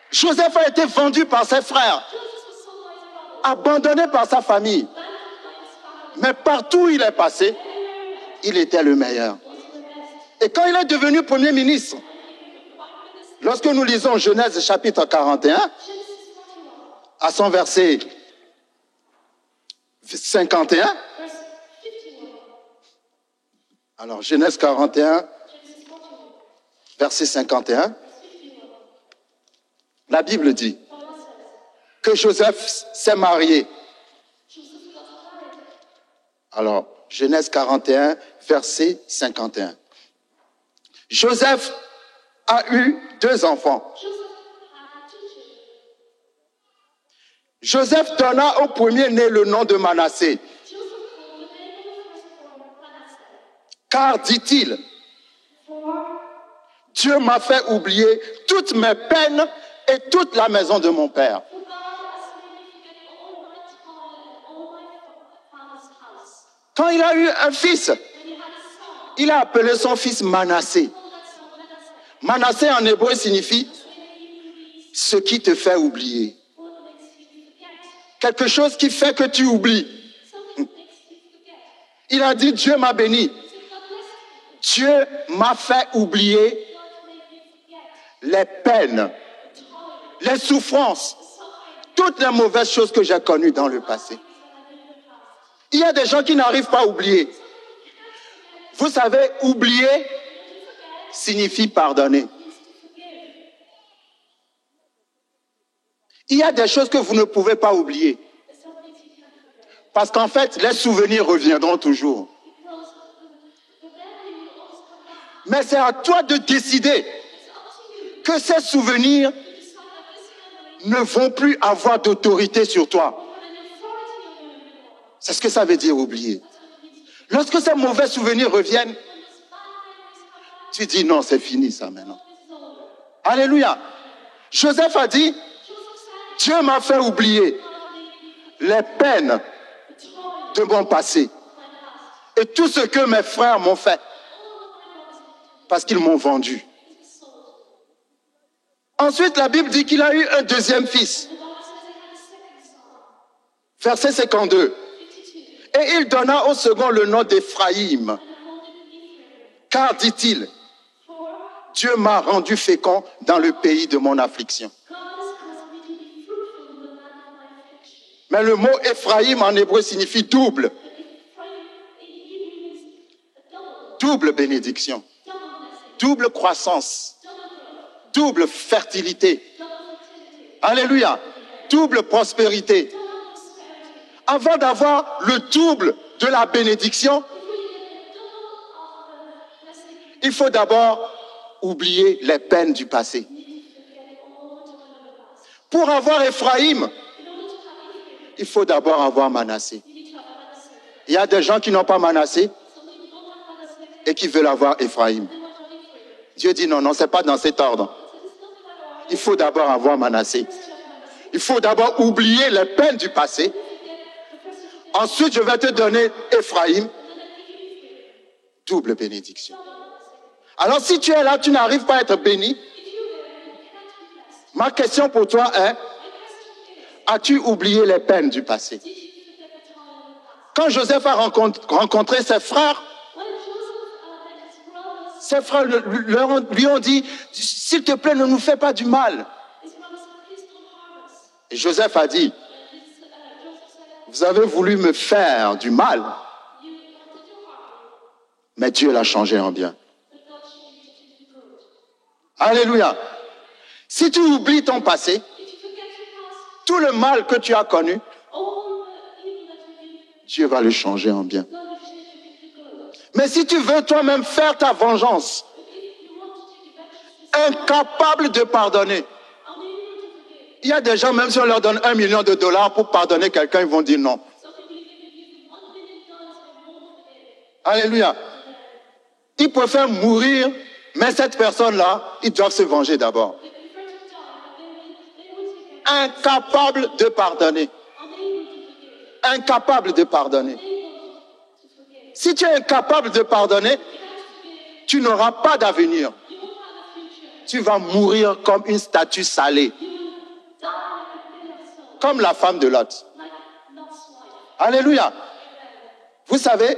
Joseph a été vendu par ses frères, abandonné par sa famille. Mais partout où il est passé, il était le meilleur. Et quand il est devenu premier ministre, lorsque nous lisons Genèse chapitre 41, à son verset 51, alors Genèse 41, verset 51, la Bible dit que Joseph s'est marié. Alors, Genèse 41, verset 51. Joseph a eu 2 enfants. Joseph donna au premier-né le nom de Manassé. Car, dit-il, Dieu m'a fait oublier toutes mes peines et toute la maison de mon père. Quand il a eu un fils, il a appelé son fils Manassé. Manassé en hébreu signifie ce qui te fait oublier. Quelque chose qui fait que tu oublies. Il a dit, Dieu m'a béni. Dieu m'a fait oublier les peines, les souffrances, toutes les mauvaises choses que j'ai connues dans le passé. Il y a des gens qui n'arrivent pas à oublier. Vous savez, oublier signifie pardonner. Il y a des choses que vous ne pouvez pas oublier. Parce qu'en fait, les souvenirs reviendront toujours. Mais c'est à toi de décider que ces souvenirs ne vont plus avoir d'autorité sur toi. C'est ce que ça veut dire oublier. Lorsque ces mauvais souvenirs reviennent, tu dis non, c'est fini ça maintenant. Alléluia. Joseph a dit, Dieu m'a fait oublier les peines de mon passé et tout ce que mes frères m'ont fait parce qu'ils m'ont vendu. Ensuite, la Bible dit qu'il a eu un deuxième fils. Verset 52. Et il donna au second le nom d'Éphraïm. Car, dit-il, Dieu m'a rendu fécond dans le pays de mon affliction. Mais le mot Éphraïm en hébreu signifie double. Double bénédiction. Double croissance. Double fertilité. Alléluia. Double prospérité. Avant d'avoir le double de la bénédiction, il faut d'abord oublier les peines du passé. Pour avoir Éphraïm, il faut d'abord avoir Manassé. Il y a des gens qui n'ont pas Manassé et qui veulent avoir Éphraïm. Dieu dit non, non, ce n'est pas dans cet ordre. Il faut d'abord avoir Manassé. Il faut d'abord oublier les peines du passé. Ensuite, je vais te donner Éphraïm. Double bénédiction. Alors, si tu es là, tu n'arrives pas à être béni. Ma question pour toi est, as-tu oublié les peines du passé? Quand Joseph a rencontré ses frères lui ont dit, s'il te plaît, ne nous fais pas du mal. Et Joseph a dit, vous avez voulu me faire du mal, mais Dieu l'a changé en bien. Alléluia. Si tu oublies ton passé, tout le mal que tu as connu, Dieu va le changer en bien. Mais si tu veux toi-même faire ta vengeance, incapable de pardonner, il y a des gens, même si on leur donne $1 million pour pardonner quelqu'un, ils vont dire non. Alléluia. Ils préfèrent mourir, mais cette personne-là, ils doivent se venger d'abord. Incapable de pardonner. Incapable de pardonner. Si tu es incapable de pardonner, tu n'auras pas d'avenir. Tu vas mourir comme une statue salée. Comme la femme de Lot. Alléluia. Vous savez,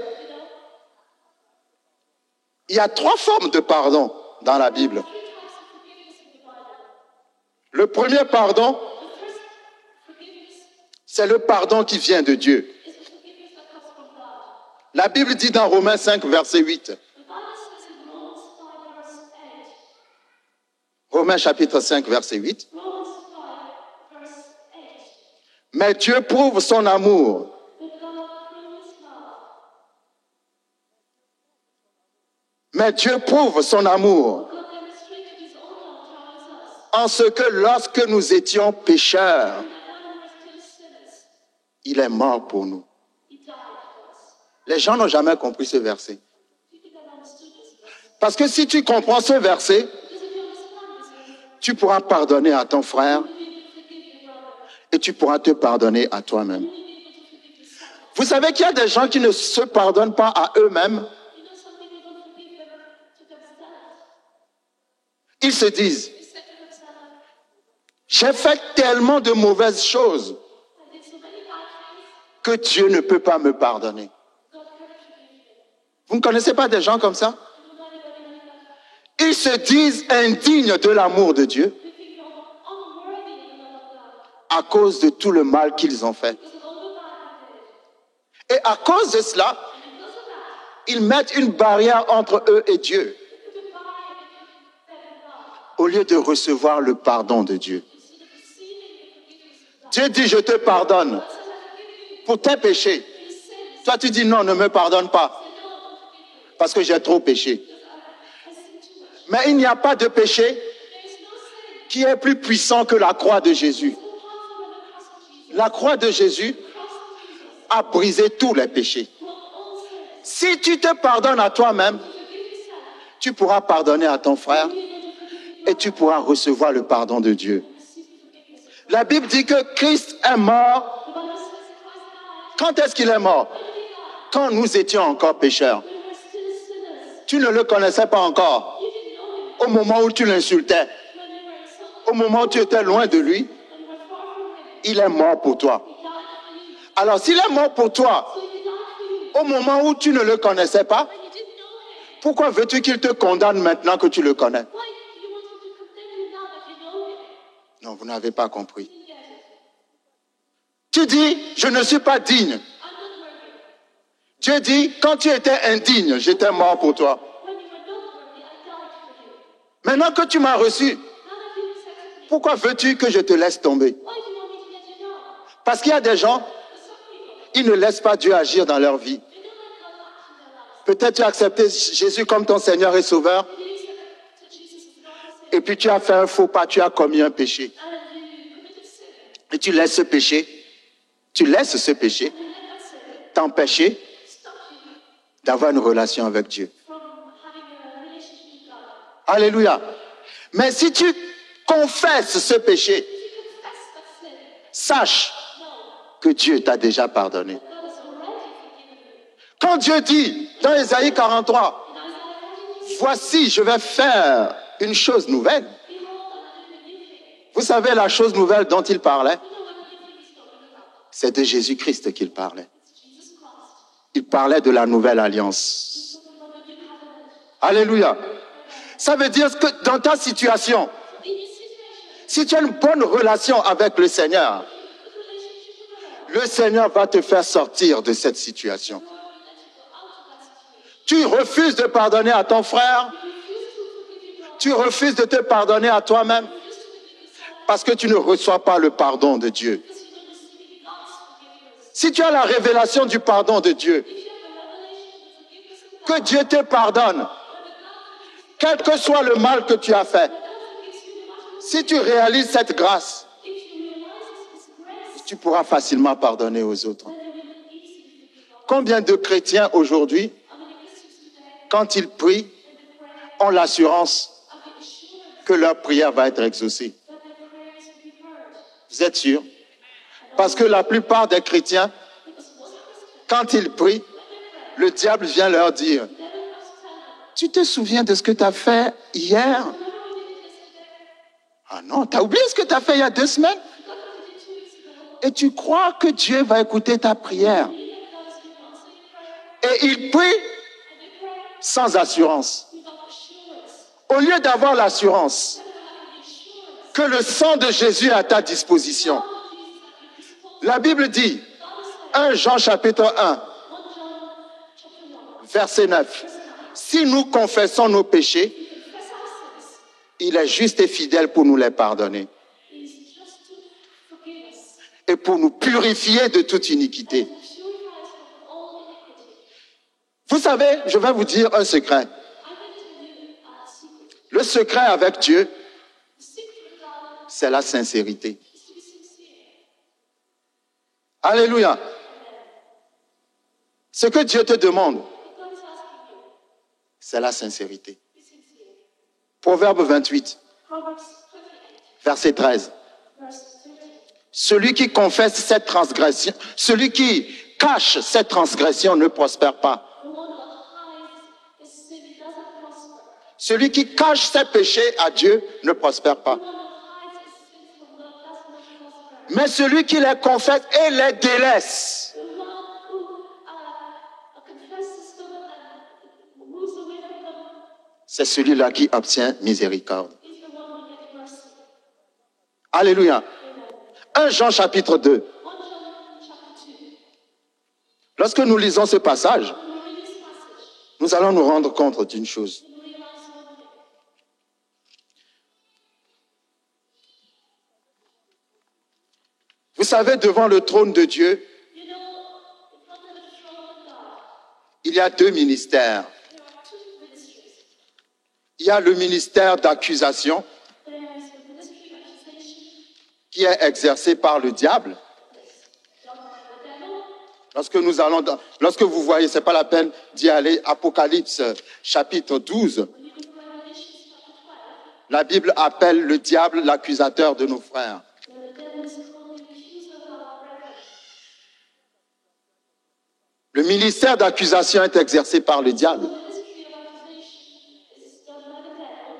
il y a 3 formes de pardon dans la Bible. Le premier pardon, c'est le pardon qui vient de Dieu. La Bible dit dans Romains 5, verset 8. Romains chapitre 5, verset 8. Mais Dieu prouve son amour. Mais Dieu prouve son amour En ce que lorsque nous étions pécheurs, il est mort pour nous. Les gens n'ont jamais compris ce verset. Parce que si tu comprends ce verset, tu pourras pardonner à ton frère et tu pourras te pardonner à toi-même. Vous savez qu'il y a des gens qui ne se pardonnent pas à eux-mêmes. Ils se disent, j'ai fait tellement de mauvaises choses que Dieu ne peut pas me pardonner. Vous ne connaissez pas des gens comme ça? Ils se disent indignes de l'amour de Dieu à cause de tout le mal qu'ils ont fait. Et à cause de cela, ils mettent une barrière entre eux et Dieu au lieu de recevoir le pardon de Dieu. Dieu dit, je te pardonne pour tes péchés. Toi, tu dis, non, ne me pardonne pas parce que j'ai trop péché. Mais il n'y a pas de péché qui est plus puissant que la croix de Jésus. La croix de Jésus a brisé tous les péchés. Si tu te pardonnes à toi-même, tu pourras pardonner à ton frère et tu pourras recevoir le pardon de Dieu. La Bible dit que Christ est mort. Quand est-ce qu'il est mort? Quand nous étions encore pécheurs. Tu ne le connaissais pas encore. Au moment où tu l'insultais, au moment où tu étais loin de lui, il est mort pour toi. Alors, s'il est mort pour toi, au moment où tu ne le connaissais pas, pourquoi veux-tu qu'il te condamne maintenant que tu le connais? Non, vous n'avez pas compris. Tu dis, je ne suis pas digne. Dieu dit, quand tu étais indigne, j'étais mort pour toi. Maintenant que tu m'as reçu, pourquoi veux-tu que je te laisse tomber? Parce qu'il y a des gens, ils ne laissent pas Dieu agir dans leur vie. Peut-être tu as accepté Jésus comme ton Seigneur et Sauveur, et puis tu as fait un faux pas, tu as commis un péché. Et tu laisses ce péché t'empêcher d'avoir une relation avec Dieu. Alléluia. Mais si tu confesses ce péché, sache que Dieu t'a déjà pardonné. Quand Dieu dit dans Ésaïe 43, voici, je vais faire une chose nouvelle. Vous savez la chose nouvelle dont il parlait? C'est de Jésus-Christ qu'il parlait. Il parlait de la nouvelle alliance. Alléluia. Ça veut dire que dans ta situation, si tu as une bonne relation avec le Seigneur va te faire sortir de cette situation. Tu refuses de pardonner à ton frère, tu refuses de te pardonner à toi-même parce que tu ne reçois pas le pardon de Dieu. Si tu as la révélation du pardon de Dieu, que Dieu te pardonne, quel que soit le mal que tu as fait, si tu réalises cette grâce, tu pourras facilement pardonner aux autres. Combien de chrétiens aujourd'hui, quand ils prient, ont l'assurance que leur prière va être exaucée? Vous êtes sûr? Parce que la plupart des chrétiens, quand ils prient, le diable vient leur dire, tu te souviens de ce que tu as fait hier? Ah non, tu as oublié ce que tu as fait il y a 2 semaines? Et tu crois que Dieu va écouter ta prière. Et ils prient sans assurance. Au lieu d'avoir l'assurance que le sang de Jésus est à ta disposition. La Bible dit, 1 Jean chapitre 1, verset 9, si nous confessons nos péchés, il est juste et fidèle pour nous les pardonner et pour nous purifier de toute iniquité. Vous savez, je vais vous dire un secret. Le secret avec Dieu, c'est la sincérité. Alléluia. Ce que Dieu te demande, c'est la sincérité. Proverbe 28, verset 13. Celui qui confesse cette transgression, celui qui cache cette transgression ne prospère pas. Celui qui cache ses péchés à Dieu ne prospère pas. Mais celui qui les confesse et les délaisse, c'est celui-là qui obtient miséricorde. Alléluia. 1 Jean chapitre 2. Lorsque nous lisons ce passage, nous allons nous rendre compte d'une chose. Vous savez, devant le trône de Dieu, il y a deux ministères. Il y a le ministère d'accusation qui est exercé par le diable. Lorsque vous voyez, ce n'est pas la peine d'y aller, Apocalypse chapitre 12, la Bible appelle le diable l'accusateur de nos frères. Le ministère d'accusation est exercé par le diable.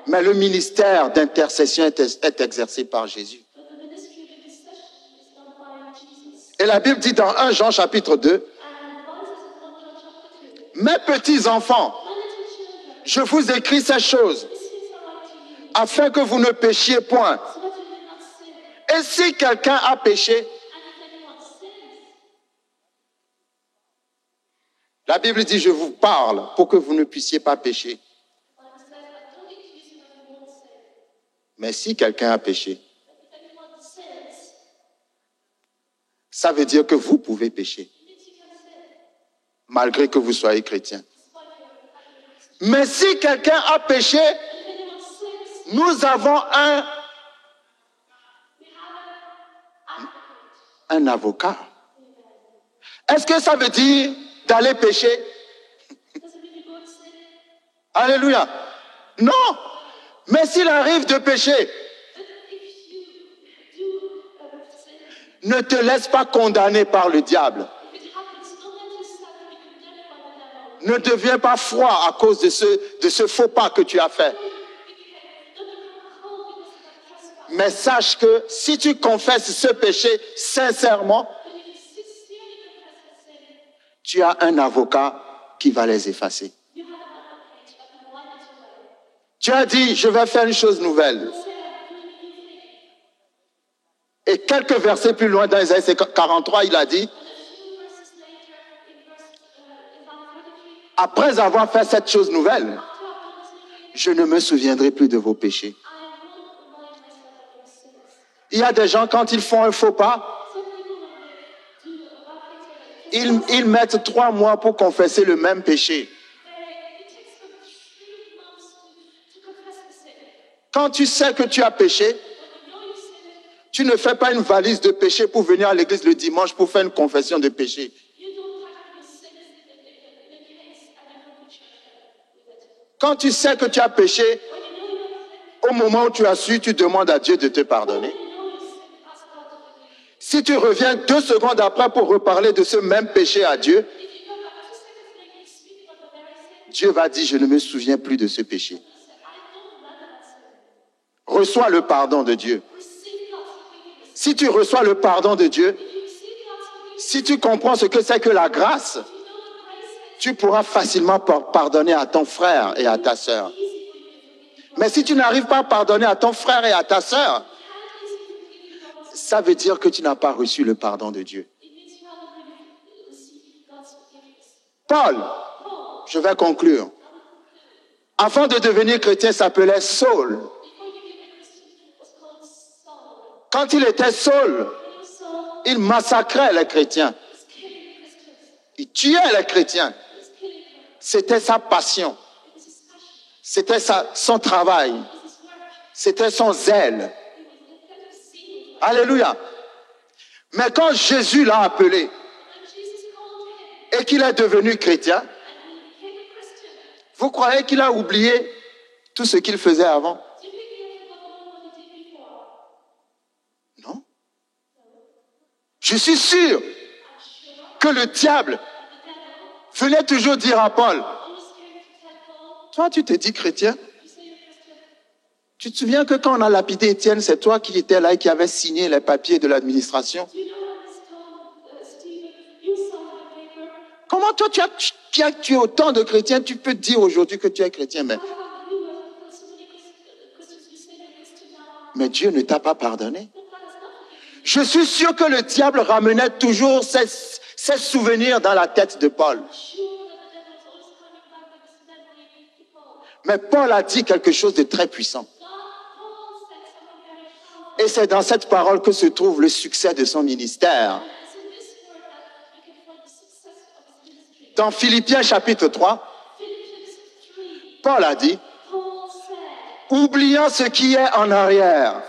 Mais le ministère d'intercession est exercé par Jésus. Et la Bible dit dans 1 Jean chapitre 2, « Mes petits enfants, je vous écris ces choses, afin que vous ne péchiez point. Et si quelqu'un a péché, la Bible dit, je vous parle pour que vous ne puissiez pas pécher. Mais si quelqu'un a péché, ça veut dire que vous pouvez pécher, malgré que vous soyez chrétien. Mais si quelqu'un a péché, nous avons un avocat. Est-ce que ça veut dire d'aller pécher? Alléluia. Non. Mais s'il arrive de pécher, ne te laisse pas condamner par le diable. Ne deviens pas froid à cause de ce faux pas que tu as fait. Mais sache que si tu confesses ce péché sincèrement, tu as un avocat qui va les effacer. Tu as dit, je vais faire une chose nouvelle. Et quelques versets plus loin, dans Isaïe 43, il a dit, après avoir fait cette chose nouvelle, je ne me souviendrai plus de vos péchés. Il y a des gens, quand ils font un faux pas, ils mettent 3 mois pour confesser le même péché. Quand tu sais que tu as péché, tu ne fais pas une valise de péché pour venir à l'église le dimanche pour faire une confession de péché. Quand tu sais que tu as péché, au moment où tu as su, tu demandes à Dieu de te pardonner. Si tu reviens 2 secondes après pour reparler de ce même péché à Dieu, Dieu va dire, je ne me souviens plus de ce péché. Reçois le pardon de Dieu. Si tu reçois le pardon de Dieu, si tu comprends ce que c'est que la grâce, tu pourras facilement pardonner à ton frère et à ta sœur. Mais si tu n'arrives pas à pardonner à ton frère et à ta sœur, ça veut dire que tu n'as pas reçu le pardon de Dieu. Paul, je vais conclure. Avant de devenir chrétien, s'appelait Saul. Quand il était Saul, il massacrait les chrétiens. Il tuait les chrétiens. C'était sa passion. C'était son travail. C'était son zèle. Alléluia. Mais quand Jésus l'a appelé et qu'il est devenu chrétien, vous croyez qu'il a oublié tout ce qu'il faisait avant? Non. Je suis sûr que le diable venait toujours dire à Paul, toi tu te dis chrétien? Tu te souviens que quand on a lapidé Étienne, c'est toi qui étais là et qui avais signé les papiers de l'administration? Comment toi tu es autant de chrétiens, tu peux dire aujourd'hui que tu es chrétien, mais Dieu ne t'a pas pardonné. Je suis sûr que le diable ramenait toujours ses souvenirs dans la tête de Paul. Mais Paul a dit quelque chose de très puissant. Et c'est dans cette parole que se trouve le succès de son ministère. Dans Philippiens chapitre 3, Paul a dit, oubliant ce qui est en arrière,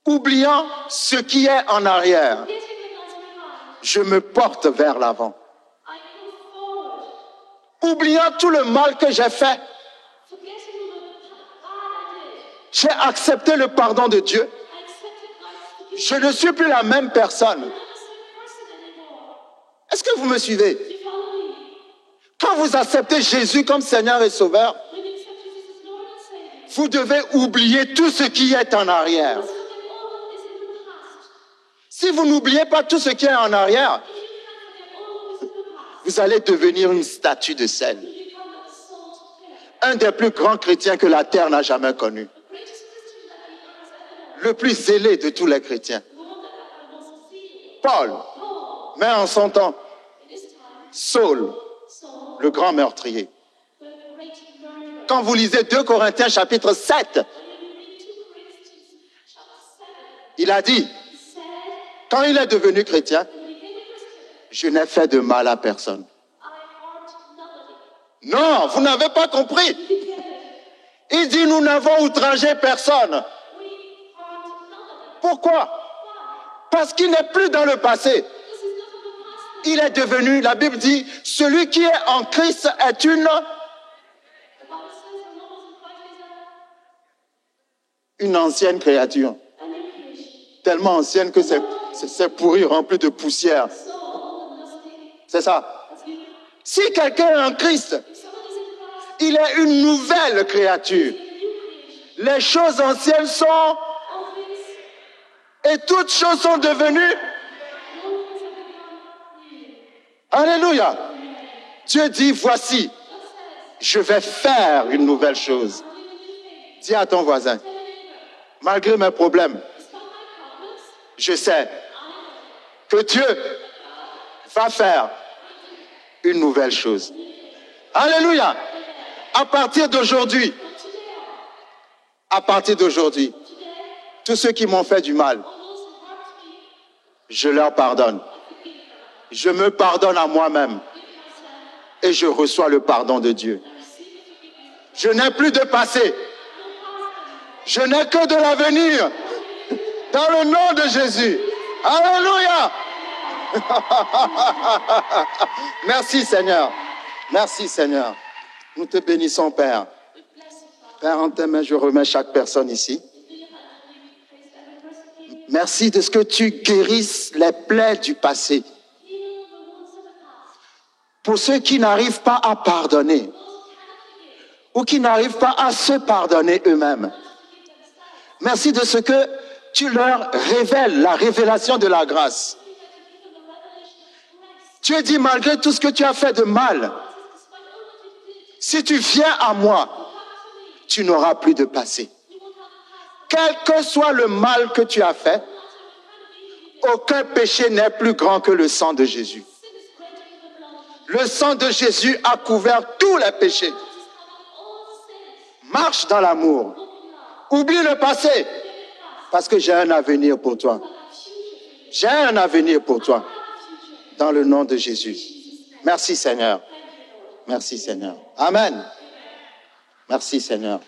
oubliant ce qui est en arrière, je me porte vers l'avant. Oubliant tout le mal que j'ai fait, j'ai accepté le pardon de Dieu. Je ne suis plus la même personne. Est-ce que vous me suivez? Quand vous acceptez Jésus comme Seigneur et Sauveur, vous devez oublier tout ce qui est en arrière. Si vous n'oubliez pas tout ce qui est en arrière, vous allez devenir une statue de sel. Un des plus grands chrétiens que la terre n'a jamais connu. Le plus zélé de tous les chrétiens. Paul, mais en son temps, Saul, le grand meurtrier. Quand vous lisez 2 Corinthiens chapitre 7, il a dit, quand il est devenu chrétien, je n'ai fait de mal à personne. Non, vous n'avez pas compris. Il dit, nous n'avons outragé personne. Pourquoi? Parce qu'il n'est plus dans le passé. Il est devenu, la Bible dit, celui qui est en Christ est une ancienne créature. Tellement ancienne que c'est pourri, rempli de poussière. C'est ça. Si quelqu'un est en Christ, il est une nouvelle créature. Les choses anciennes sont... Et toutes choses sont devenues... Alléluia. Dieu dit, voici, je vais faire une nouvelle chose. Dis à ton voisin, malgré mes problèmes, je sais que Dieu va faire une nouvelle chose. Alléluia. À partir d'aujourd'hui, tous ceux qui m'ont fait du mal, je leur pardonne. Je me pardonne à moi-même et je reçois le pardon de Dieu. Je n'ai plus de passé. Je n'ai que de l'avenir. Dans le nom de Jésus. Alléluia. Merci Seigneur. Merci Seigneur. Nous te bénissons Père. Père, en tes mains, je remets chaque personne ici. Merci de ce que tu guérisses les plaies du passé. Pour ceux qui n'arrivent pas à pardonner ou qui n'arrivent pas à se pardonner eux-mêmes. Merci de ce que tu leur révèles, la révélation de la grâce. Tu as dit, malgré tout ce que tu as fait de mal, si tu viens à moi, tu n'auras plus de passé. Quel que soit le mal que tu as fait, aucun péché n'est plus grand que le sang de Jésus. Le sang de Jésus a couvert tous les péchés. Marche dans l'amour. Oublie le passé, parce que j'ai un avenir pour toi. J'ai un avenir pour toi. Dans le nom de Jésus. Merci Seigneur. Merci Seigneur. Amen. Merci Seigneur.